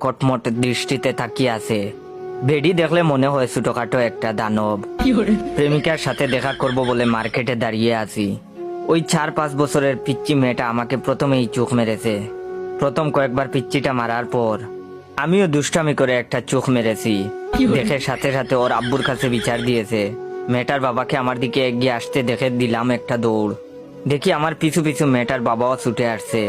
কটমট দৃষ্টিতে তাকিয়ে আছে। বেডি দেখলে মনে হয় ছোটখাটো একটা দানব। প্রেমিকার সাথে দেখা করব বলে মার্কেটে দাঁড়িয়ে আছি। ওই 4-5 বছরের পিচ্চি মেয়েটা আমাকে প্রথমেই চোখ মেরেছে। প্রথম কয়েকবার পিচ্চিটা মারার পর আমিও দুষ্টামি করে একটা চোখ মেরেছি। দেখে সাথে সাথে ওর আব্বুর কাছে বিচার দিয়েছে। মেয়েটার বাবাকে আমার দিকে এগিয়ে আসতে দেখে দিলাম একটা দৌড়। দেখি আমার পিছু পিছু মেয়েটার বাবাও ছুটে আসছে।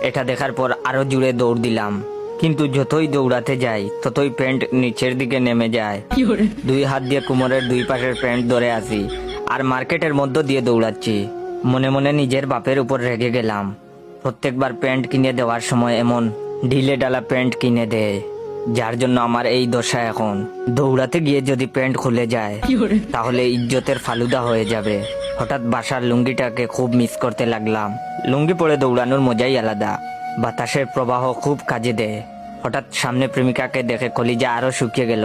এটা দেখার পর আরো জুড়ে দৌড় দিলাম, কিন্তু যতই দৌড়াতে যাই ততই প্যান্ট নিচের দিকে নেমে যায়। 2 হাত দিয়ে কোমরের 2 পাশের প্যান্ট ধরে আছি আর মার্কেটের মধ্য দিয়ে দৌড়াচ্ছি। মনে মনে নিজের বাপের উপর রেগে গেলাম। প্রত্যেকবার প্যান্ট কিনে দেওয়ার সময় এমন ঢিলে ডালা প্যান্ট কিনে দেয়, যার জন্য আমার এই দশা এখন। দৌড়াতে গিয়ে যদি প্যান্ট খুলে যায় তাহলে ইজ্জতের ফালুদা হয়ে যাবে। হঠাৎ বাসার লুঙ্গিটাকে খুব মিস করতে লাগলাম। লুঙ্গি পরে দৌড়ানোর মজাই আলাদা, বাতাসের প্রবাহ খুব কাজে দেয়। হঠাৎ সামনে প্রেমিকাকে দেখে কলিজা আরো শুকিয়ে গেল।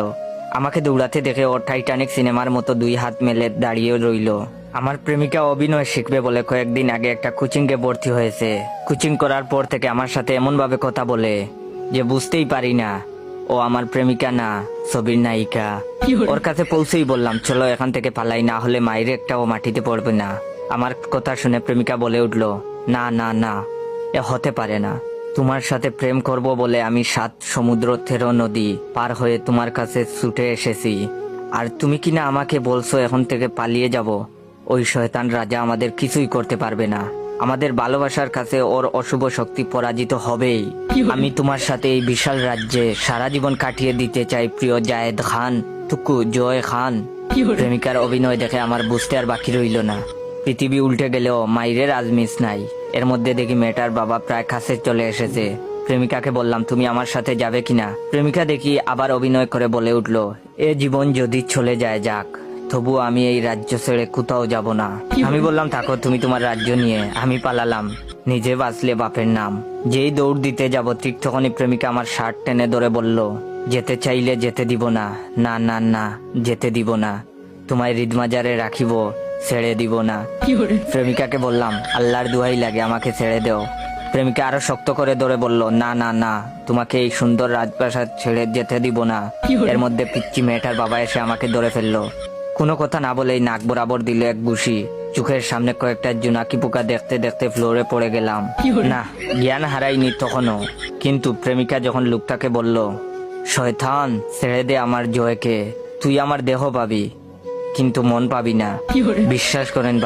আমাকে দৌড়াতে দেখে ও টাইটানিক সিনেমার মতো 2 হাত মেলে দাঁড়িয়ে রইল। আমার প্রেমিকা অভিনয় শিখবে বলে কয়েকদিন আগে একটা কোচিংয়ে ভর্তি হয়েছে। কোচিং করার পর থেকে আমার সাথে এমন ভাবে কথা বলে যে বুঝতেই পারি না ও আমার প্রেমিকা না, ছবির নায়িকা। ওর কাছে পৌঁছেই বললাম, চলো এখান থেকে পালাই, না হলে মায়ের একটাও মাটিতে পড়বে না। আমার কথা শুনে প্রেমিকা বলে উঠলো, না না না, এ হতে পারে না। তোমার সাথে প্রেম করব বলে আমি 7 সমুদ্র 13 নদী পার হয়ে তোমার কাছে ছুটে এসেছি, আর তুমি কিনা আমাকে বলছো এখন থেকে পালিয়ে যাব। ওই শয়তান রাজা আমাদের কিছুই করতে পারবে না। আমাদের ভালোবাসার কাছে ওর অশুভ শক্তি পরাজিত হবেই। আমি তোমার সাথে এই বিশাল রাজ্যে সারা জীবন কাটিয়ে দিতে চাই, প্রিয় জায়েদ খান, টুকু জয় খান। প্রেমিকার অভিনয় দেখে আমার বুঝতে আর বাকি রইল না। পৃথিবী উল্টে গেলেও মাইরের আজমিস নাই। এর মধ্যে দেখি মেয়েটার বাবা প্রায় কাছে চলে এসেছে। প্রেমিকাকে বললাম, তুমি আমার সাথে যাবে কিনা? প্রেমিকা দেখি আবার অভিনয় করে বলে উঠলো, এ জীবন যদি চলে যায় যাক, তবু আমি এই রাজ্য ছেড়ে কোথাও যাব না। আমি বললাম, থাকো তুমি তোমার রাজ্য নিয়ে, আমি পালালাম। নিজে বাঁচলে বাপের নাম। যেই দৌড় দিতে যাব ঠিক তখনই প্রেমিকা আমার শার্ট টেনে ধরে বলল, যেতে চাইলে যেতে দিব না। না না না, যেতে দিব না। তোমায় হৃদমাজারে রাখিব, ছেড়ে দিব না। প্রেমিকাকে বললাম, আল্লাহর দোহাই লাগে আমাকে ছেড়ে দেও। প্রেমিকা আরো শক্ত করে ধরে বলল, না না না, তোমাকে এই সুন্দর রাজপ্রাসাদ ছেড়ে যেতে দিব না। এর মধ্যে পিচ্চি মেয়েটার বাবা এসে আমাকে ধরে ফেললো। কোনো কথা না বলেই নাক বরাবর দিল এক ঘুষি। চোখের সামনে কয়েকটা জোনাকি পোকা দেখতে দেখতে ফ্লোরে পড়ে গেলাম। না, জ্ঞান হারাইনি তখনও, কিন্তু প্রেমিকা যখন লোকটাকে বলল, শয়তান ছেড়ে দে আমার জয়কে, তুই আমার দেহ পাবি কিন্তু মন পাবি না। বিশ্বাস করেন